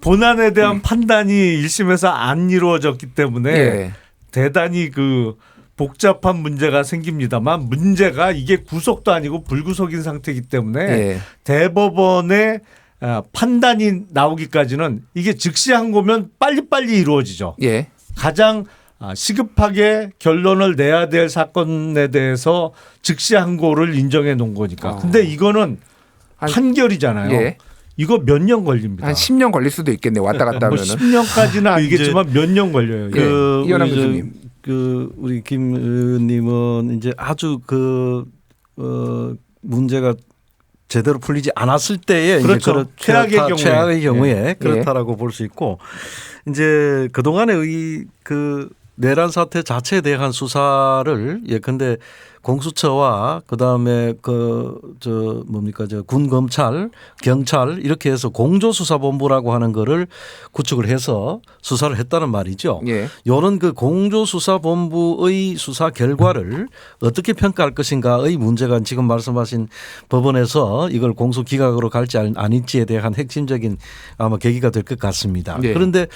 본안에 대한 판단이 1심에서 안 이루어졌기 때문에 예. 대단히 그 복잡한 문제가 생깁니다만 문제가 이게 구속도 아니고 불구속인 상태이기 때문에 예. 대법원의 판단이 나오기까지는 이게 즉시 항고면 빨리빨리 이루어지죠. 예. 가장 시급하게 결론을 내야 될 사건에 대해서 즉시 항고를 인정해 놓은 거니까. 근데 이거는 판결이잖아요. 예. 이거 몇 년 걸립니다. 한 10년 걸릴 수도 있겠네. 왔다 갔다 뭐 하면은. 10년까지는 알겠지만 몇 년 걸려요. 이게. 예. 이현남 우리 교수님. 우리 김 의원님은 이제 아주 문제가 제대로 풀리지 않았을 때에 그렇죠. 이제 최악의 경우에 예. 그렇다라고 볼 수 있고 이제 그 동안의 내란 사태 자체에 대한 수사를 예컨대 공수처와 그다음에 군 검찰, 경찰 이렇게 해서 공조수사본부라고 하는 거를 구축을 해서 수사를 했다는 말이죠. 예. 이런 그 공조수사본부의 수사 결과를 어떻게 평가할 것인가의 문제가 지금 말씀하신 법원에서 이걸 공소기각으로 갈지 아닐지에 대한 핵심적인 아마 계기가 될 것 같습니다. 예. 그런데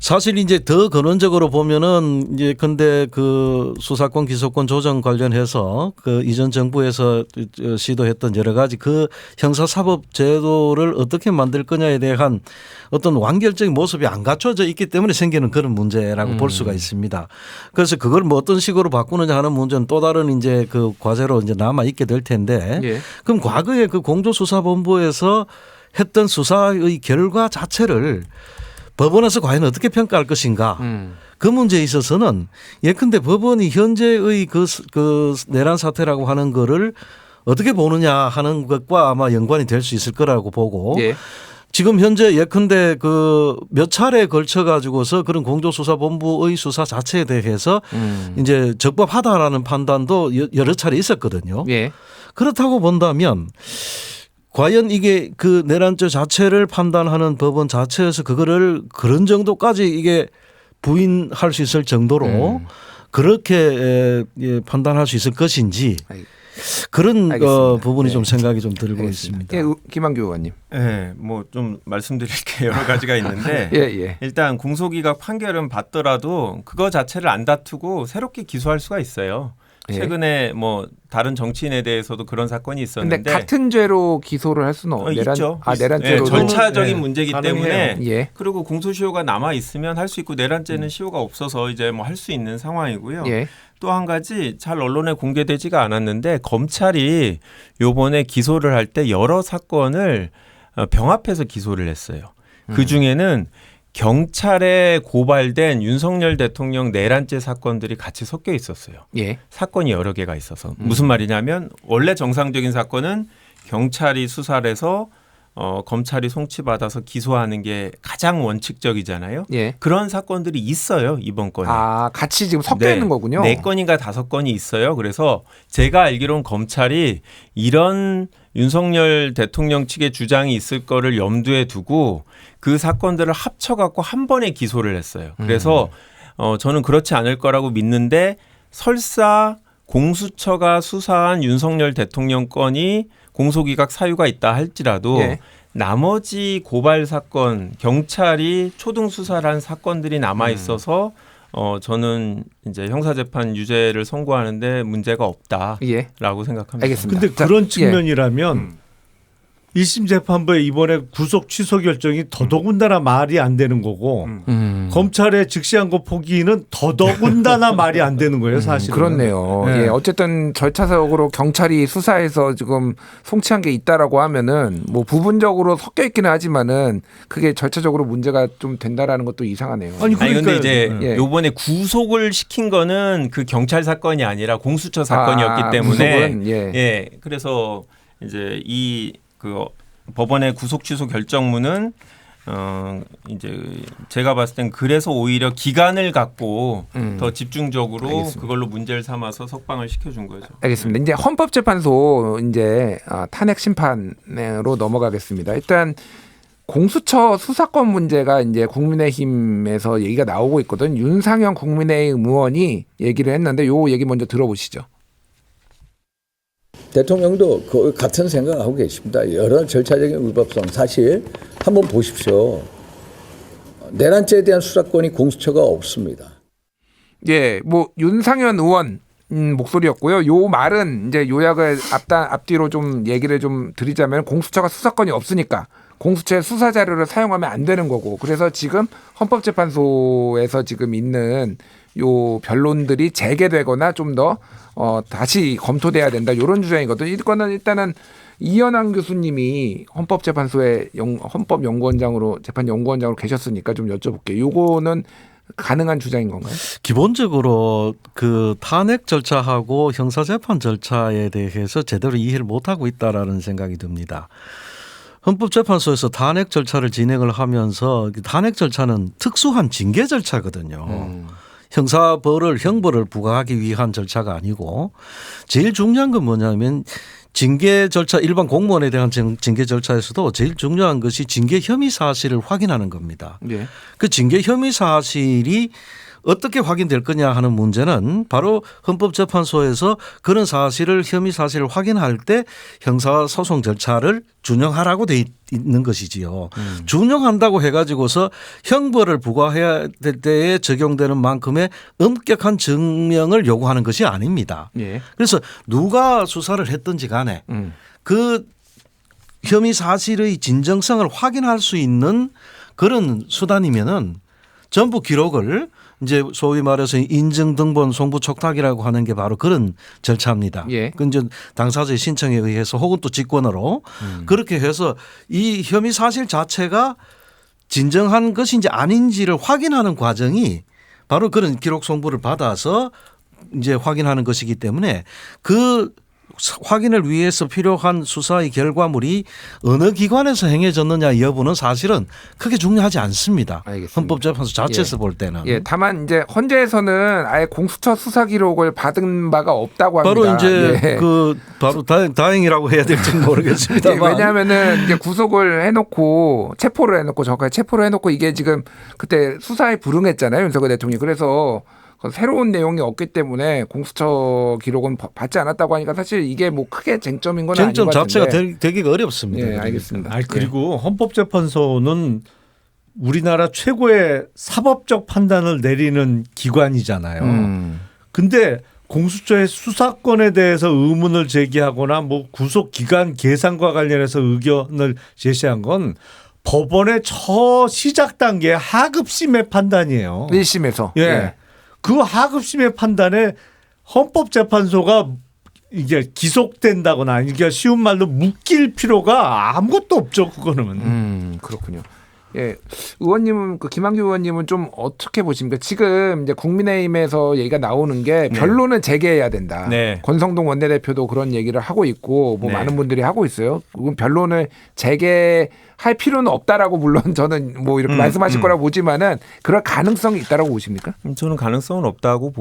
사실 이제 더 근원적으로 보면은 이제 근데 그 수사권 기소권 조정 관련해서 그 이전 정부에서 시도했던 여러 가지 그 형사사법 제도를 어떻게 만들 거냐에 대한 어떤 완결적인 모습이 안 갖춰져 있기 때문에 생기는 그런 문제라고 볼 수가 있습니다. 그래서 그걸 뭐 어떤 식으로 바꾸느냐 하는 문제는 또 다른 이제 그 과제로 이제 남아 있게 될 텐데 예. 그럼 과거에 그 공조수사본부에서 했던 수사의 결과 자체를 법원에서 과연 어떻게 평가할 것인가. 그 문제에 있어서는 예컨대 법원이 현재의 그 내란 사태라고 하는 거를 어떻게 보느냐 하는 것과 아마 연관이 될 수 있을 거라고 보고 예. 지금 현재 예컨대 그 몇 차례에 걸쳐 가지고서 그런 공조수사본부의 수사 자체에 대해서 이제 적법하다라는 판단도 여러 차례 있었거든요. 예. 그렇다고 본다면 과연 이게 그 내란죄 자체를 판단하는 법원 자체에서 그거를 그런 정도까지 이게 부인할 수 있을 정도로 그렇게 판단할 수 있을 것인지 그런 부분이 네. 좀 생각이 좀 들고 알겠습니다. 있습니다. 예, 김한규 의원님. 네, 뭐 좀 말씀드릴 게 여러 가지가 있는데 예, 예. 일단 공소기각 판결은 받더라도 그거 자체를 안 다투고 새롭게 기소할 수가 있어요. 예. 최근에 뭐 다른 정치인에 대해서도 그런 사건이 있었는데 근데 같은 죄로 기소를 할 수는 있죠. 내란죄로 절차적인 네, 문제이기 가능해요. 때문에 예. 그리고 공소시효가 남아 있으면 할 수 있고 내란죄는 시효가 없어서 이제 뭐 할 수 있는 상황이고요. 예. 또 한 가지 잘 언론에 공개되지가 않았는데 검찰이 요번에 기소를 할 때 여러 사건을 병합해서 기소를 했어요. 그 중에는 경찰에 고발된 윤석열 대통령 내란죄 사건들이 같이 섞여 있었어요. 예. 사건이 여러 개가 있어서 무슨 말이냐면 원래 정상적인 사건은 경찰이 수사를 해서 검찰이 송치받아서 기소하는 게 가장 원칙적이잖아요. 예. 그런 사건들이 있어요. 이번 건에. 아, 같이 지금 섞여 있는 거군요. 4건인가 5건이 있어요. 그래서 제가 알기로는 검찰이 이런 윤석열 대통령 측의 주장이 있을 거를 염두에 두고 그 사건들을 합쳐갖고 한 번에 기소를 했어요. 그래서 저는 그렇지 않을 거라고 믿는데 설사 공수처가 수사한 윤석열 대통령 건이 공소기각 사유가 있다 할지라도 예. 나머지 고발 사건 경찰이 초등 수사를 한 사건들이 남아 있어서 저는 이제 형사재판 유죄를 선고하는데 문제가 없다라고 예. 생각합니다. 알겠습니다. 근데 자, 그런 예. 측면이라면 1심 재판부의 이번에 구속 취소 결정이 더더군다나 말이 안 되는 거고 검찰의 즉시항고 포기는 더더군다나 말이 안 되는 거예요, 사실은. 그렇네요. 네. 예, 어쨌든 절차적으로 경찰이 수사해서 지금 송치한 게 있다라고 하면은 뭐 부분적으로 섞여 있기는 하지만은 그게 절차적으로 문제가 좀 된다라는 것도 이상하네요. 아니, 아니 근데 그러니까요. 이제 예. 요번에 구속을 시킨 거는 그 경찰 사건이 아니라 공수처 사건이었기 때문에 구속은, 예. 예. 그래서 이제 그 법원의 구속 취소 결정문은 이제 제가 봤을 땐 그래서 오히려 기간을 갖고 더 집중적으로 알겠습니다. 그걸로 문제를 삼아서 석방을 시켜준 거죠. 알겠습니다. 이제 헌법재판소 이제 탄핵 심판으로 넘어가겠습니다. 일단 공수처 수사권 문제가 이제 국민의힘에서 얘기가 나오고 있거든. 윤상현 국민의힘 의원이 얘기를 했는데 요 얘기 먼저 들어보시죠. 대통령도 그 같은 생각하고 계십니다. 여러 절차적인 위법성 사실 한번 보십시오. 내란죄에 대한 수사권이 공수처가 없습니다. 예, 뭐 윤상현 의원 목소리였고요. 요 말은 이제 요약을 앞뒤로 좀 얘기를 좀 드리자면 공수처가 수사권이 없으니까 공수처의 수사 자료를 사용하면 안 되는 거고 그래서 지금 헌법재판소에서 지금 있는 요 변론들이 재개되거나 좀 더 다시 검토돼야 된다 이런 주장이거든요. 이거는 일단은 이현황 교수님이 헌법재판소의 헌법연구원장으로 재판연구원장으로 계셨으니까 좀 여쭤볼게요. 요거는 가능한 주장인 건가요? 기본적으로 그 탄핵 절차하고 형사재판 절차에 대해서 제대로 이해를 못하고 있다라는 생각이 듭니다. 헌법재판소에서 탄핵 절차를 진행을 하면서 탄핵 절차는 특수한 징계 절차거든요. 형벌을 부과하기 위한 절차가 아니고 제일 중요한 건 뭐냐면 징계 절차 일반 공무원에 대한 징계 절차에서도 제일 중요한 것이 징계 혐의 사실을 확인하는 겁니다. 예. 그 징계 혐의 사실이 어떻게 확인될 거냐 하는 문제는 바로 헌법재판소에서 그런 혐의 사실을 확인할 때 형사소송 절차를 준용하라고 돼 있는 것이지요. 준용한다고 해가지고서 형벌을 부과해야 될 때에 적용되는 만큼의 엄격한 증명을 요구하는 것이 아닙니다. 예. 그래서 누가 수사를 했든지 간에 그 혐의 사실의 진정성을 확인할 수 있는 그런 수단이면은 전부 기록을 이제 소위 말해서 인증 등본 송부 촉탁이라고 하는 게 바로 그런 절차입니다. 예. 그 이제 당사자의 신청에 의해서 혹은 또 직권으로 그렇게 해서 이 혐의 사실 자체가 진정한 것인지 아닌지를 확인하는 과정이 바로 그런 기록 송부를 받아서 이제 확인하는 것이기 때문에 그 확인을 위해서 필요한 수사의 결과물이 어느 기관에서 행해졌느냐 여부는 사실은 크게 중요하지 않습니다. 알겠습니다. 헌법재판소 자체에서 볼 때는. 예, 다만 이제 헌재에서는 아예 공수처 수사 기록을 받은 바가 없다고 합니다. 바로 이제 예. 그 바로 다행이라고 해야 될지 모르겠습니다만. 예, 왜냐하면은 이제 구속을 해놓고 체포를 해놓고 정확하게 체포를 해놓고 이게 지금 그때 수사에 불응했잖아요 윤석열 대통령이. 그래서 새로운 내용이 없기 때문에 공수처 기록은 받지 않았다고 하니까 사실 이게 뭐 크게 쟁점인 건 아닌 것 쟁점 같은데. 자체가 되기가 어렵습니다. 예, 알겠습니다. 그리고 헌법재판소는 우리나라 최고의 사법적 판단을 내리는 기관이잖아요. 근데 공수처의 수사권에 대해서 의문을 제기하거나 뭐 구속 기간 계산과 관련해서 의견을 제시한 건 법원의 첫 시작 단계 하급심의 판단이에요. 1심에서. 예. 그 하급심의 판단에 헌법재판소가 이게 기속된다거나 이게 쉬운 말로 묶일 필요가 아무것도 없죠. 그거는. 그렇군요. 예, 의원님은 김한규 의원님은 좀 어떻게 보십니까? 지금 이제 국민의힘에서 얘기가 나오는 게 변론은 재개해야 된다. 네. 권성동 원내대표도 그런 얘기를 하고 있고 뭐 네. 많은 분들이 하고 있어요. 그건 변론을 재개할 필요는 없다라고 물론 저는 뭐 이렇게 말씀하실 거라고 보지만은 그럴 가능성이 있다라고 보십니까? 저는 가능성은 없다고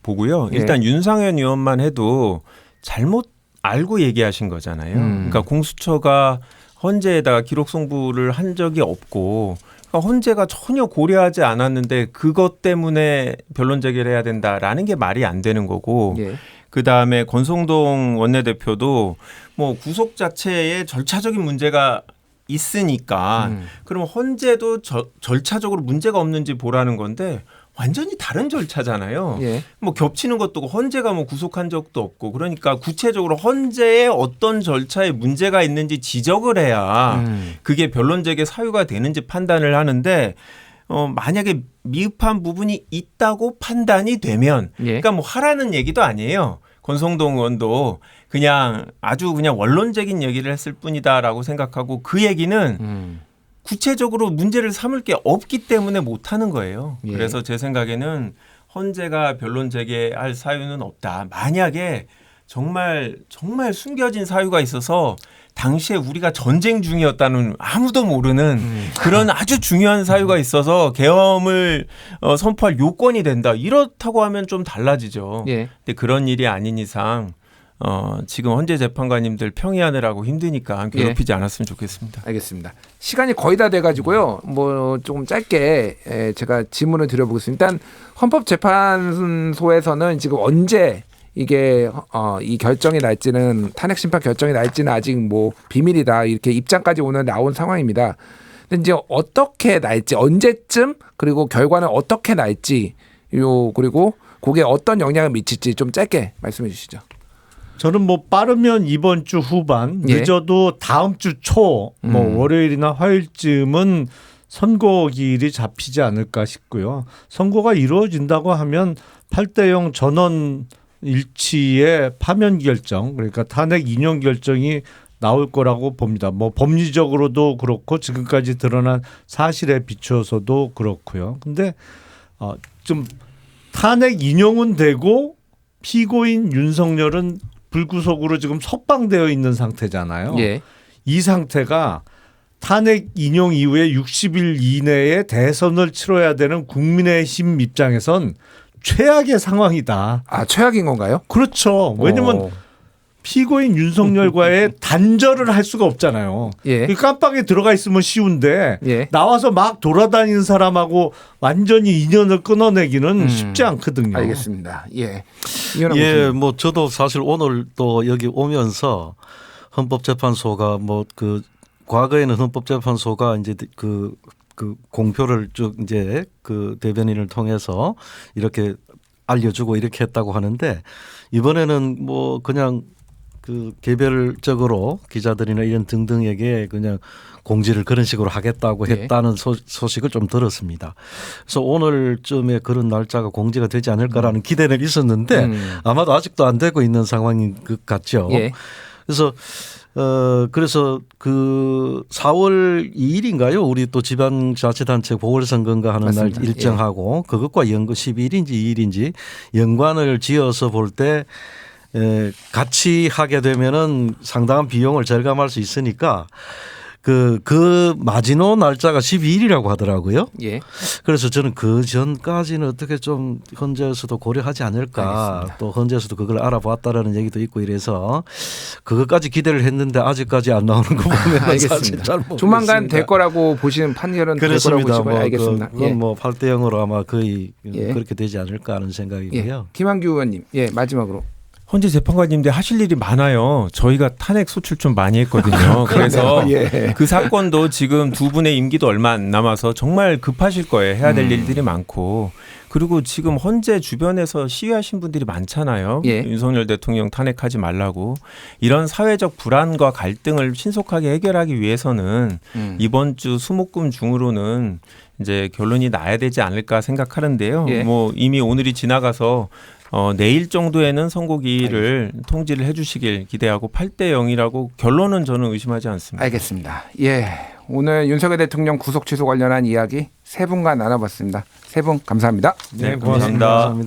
보고요. 예. 일단 윤상현 의원만 해도 잘못 알고 얘기하신 거잖아요. 그러니까 공수처가 헌재에다가 기록 송부를 한 적이 없고 그러니까 헌재가 전혀 고려하지 않았는데 그것 때문에 변론 제기를 해야 된다라는 게 말이 안 되는 거고 예. 그다음에 권성동 원내대표도 뭐 구속 자체에 절차적인 문제가 있으니까 그럼 헌재도 절차적으로 문제가 없는지 보라는 건데 완전히 다른 절차잖아요. 예. 뭐 겹치는 것도 없고 헌재가 뭐 구속한 적도 없고 그러니까 구체적으로 헌재에 어떤 절차에 문제가 있는지 지적을 해야 그게 변론 제기 사유가 되는지 판단을 하는데 만약에 미흡한 부분이 있다고 판단이 되면 예. 그러니까 뭐 하라는 얘기도 아니에요. 권성동 의원도 그냥 아주 그냥 원론적인 얘기를 했을 뿐이다라고 생각하고 그 얘기는 구체적으로 문제를 삼을 게 없기 때문에 못하는 거예요. 예. 그래서 제 생각에는 헌재가 변론 제기할 사유는 없다. 만약에 정말 숨겨진 사유가 있어서 당시에 우리가 전쟁 중이었다는 아무도 모르는 그런 아주 중요한 사유가 있어서 계엄을 선포할 요건이 된다. 이렇다고 하면 좀 달라지죠. 예. 근데 그런 일이 아닌 이상 지금 헌재 재판관님들 평의하느라고 힘드니까 괴롭히지 않았으면 좋겠습니다. 알겠습니다. 시간이 거의 다 돼가지고요. 뭐 조금 짧게 제가 질문을 드려보겠습니다. 일단 헌법재판소에서는 지금 언제 이게 이 결정이 날지는 탄핵 심판 결정이 날지는 아직 뭐 비밀이다 이렇게 입장까지 오늘 나온 상황입니다. 근데 이제 어떻게 날지, 언제쯤, 그리고 결과는 어떻게 날지, 그리고 그게 어떤 영향을 미칠지 좀 짧게 말씀해 주시죠. 저는 뭐 빠르면 이번 주 후반, 예. 늦어도 다음 주 초, 뭐 월요일이나 화요일쯤은 선고일이 잡히지 않을까 싶고요. 선고가 이루어진다고 하면 8대0 전원 일치의 파면 결정, 그러니까 탄핵 인용 결정이 나올 거라고 봅니다. 뭐 법리적으로도 그렇고 지금까지 드러난 사실에 비추어서도 그렇고요. 근데 좀 탄핵 인용은 되고 피고인 윤석열은 불구속으로 지금 석방되어 있는 상태잖아요. 예. 이 상태가 탄핵 인용 이후에 60일 이내에 대선을 치러야 되는 국민의힘 입장에선 최악의 상황이다. 아, 최악인 건가요? 그렇죠. 왜냐면 피고인 윤석열과의 단절을 할 수가 없잖아요. 예. 깜빡에 들어가 있으면 쉬운데 예. 나와서 막 돌아다니는 사람하고 완전히 인연을 끊어내기는 쉽지 않거든요. 알겠습니다. 예. 예, 뭐 저도 사실 오늘 또 여기 오면서 헌법재판소가 뭐 그 과거에는 헌법재판소가 이제 그 공표를 쭉 이제 그 대변인을 통해서 이렇게 알려주고 이렇게 했다고 하는데 이번에는 뭐 그냥 그 개별적으로 기자들이나 이런 등등에게 그냥 공지를 그런 식으로 하겠다고 네. 했다는 소식을 좀 들었습니다. 그래서 오늘쯤에 그런 날짜가 공지가 되지 않을까라는 기대는 있었는데 아마도 아직도 안 되고 있는 상황인 것 같죠. 예. 그래서 그 4월 2일인가요? 우리 또 지방자치단체 보궐선거인가 하는 맞습니다. 날 일정하고 그것과 11일인지 2일인지 연관을 지어서 볼 때 같이 하게 되면은 상당한 비용을 절감할 수 있으니까 그 마지노 날짜가 12일이라고 하더라고요. 예. 그래서 저는 그 전까지는 어떻게 좀 헌재에서도 고려하지 않을까. 알겠습니다. 또 헌재에서도 그걸 알아봤다라는 얘기도 있고 이래서 그것까지 기대를 했는데 아직까지 안 나오는 거 보면 사실 알겠습니다. 잘 모르겠습니다. 조만간 될 거라고 보시는 판결은 될 거라고 그렇습니다. 보시고요. 뭐 알겠습니다. 그건 예. 뭐 8대 0으로 아마 거의 예. 그렇게 되지 않을까 하는 생각이고요. 예. 김한규 의원님, 예, 마지막으로. 헌재 재판관님들 하실 일이 많아요. 저희가 탄핵 소출 좀 많이 했거든요. 그래서 예. 그 사건도 지금 두 분의 임기도 얼마 안 남아서 정말 급하실 거예요. 해야 될 일들이 많고. 그리고 지금 헌재 주변에서 시위하신 분들이 많잖아요. 예. 윤석열 대통령 탄핵하지 말라고. 이런 사회적 불안과 갈등을 신속하게 해결하기 위해서는 이번 주 수목금 중으로는 이제 결론이 나야 되지 않을까 생각하는데요. 예. 뭐 이미 오늘이 지나가서 내일 정도에는 선고기일을 통지를 해 주시길 기대하고 8대 0이라고 결론은 저는 의심하지 않습니다. 알겠습니다. 예. 오늘 윤석열 대통령 구속 취소 관련한 이야기 세 분과 나눠봤습니다. 세 분 감사합니다. 네, 고맙습니다.